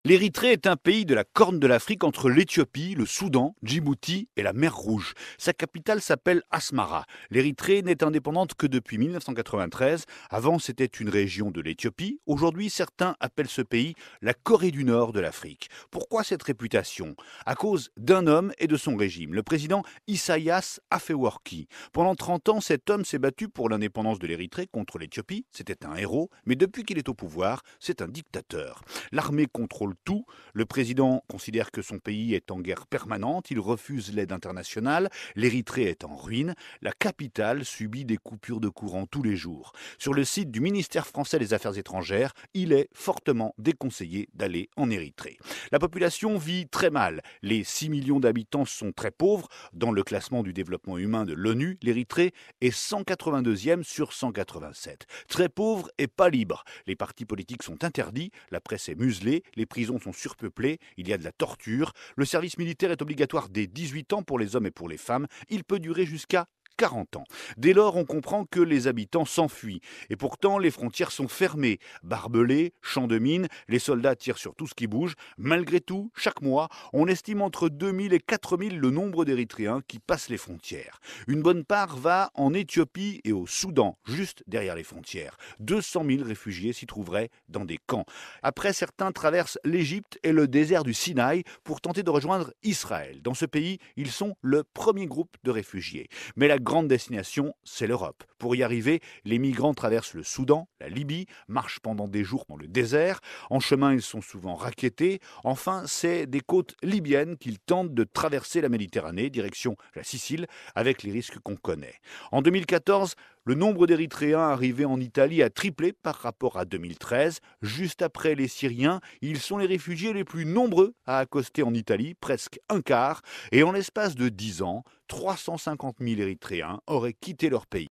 L'Érythrée est un pays de la Corne de l'Afrique entre l'Éthiopie, le Soudan, Djibouti et la mer Rouge. Sa capitale s'appelle Asmara. L'Érythrée n'est indépendante que depuis 1993. Avant, c'était une région de l'Éthiopie. Aujourd'hui, certains appellent ce pays la Corée du Nord de l'Afrique. Pourquoi cette réputation? À cause d'un homme et de son régime, le président Isaias Afewerki. Pendant 30 ans, cet homme s'est battu pour l'indépendance de l'Érythrée contre l'Éthiopie. C'était un héros, mais depuis qu'il est au pouvoir, c'est un dictateur. L'armée contrôle tout. Le président considère que son pays est en guerre permanente. Il refuse l'aide internationale. L'Érythrée est en ruine. La capitale subit des coupures de courant tous les jours. Sur le site du ministère français des Affaires étrangères, il est fortement déconseillé d'aller en Érythrée. La population vit très mal. Les 6 millions d'habitants sont très pauvres. Dans le classement du développement humain de l'ONU, l'Érythrée est 182e sur 187. Très pauvre et pas libre. Les partis politiques sont interdits, la presse est muselée, les prisons sont surpeuplées, il y a de la torture. Le service militaire est obligatoire dès 18 ans pour les hommes et pour les femmes. Il peut durer jusqu'à 40 ans. Dès lors, on comprend que les habitants s'enfuient. Et pourtant, les frontières sont fermées. Barbelés, champs de mines, les soldats tirent sur tout ce qui bouge. Malgré tout, chaque mois, on estime entre 2000 et 4000 le nombre d'Érythréens qui passent les frontières. Une bonne part va en Éthiopie et au Soudan, juste derrière les frontières. 200 000 réfugiés s'y trouveraient dans des camps. Après, certains traversent l'Égypte et le désert du Sinaï pour tenter de rejoindre Israël. Dans ce pays, ils sont le premier groupe de réfugiés. Mais la grande destination, c'est l'Europe. Pour y arriver, les migrants traversent le Soudan, la Libye, marchent pendant des jours dans le désert. En chemin, ils sont souvent rackettés. Enfin, c'est des côtes libyennes qu'ils tentent de traverser la Méditerranée, direction la Sicile, avec les risques qu'on connaît. En 2014, le nombre d'Érythréens arrivés en Italie a triplé par rapport à 2013. Juste après les Syriens, ils sont les réfugiés les plus nombreux à accoster en Italie, presque un quart. Et en l'espace de 10 ans, 350 000 Érythréens auraient quitté leur pays.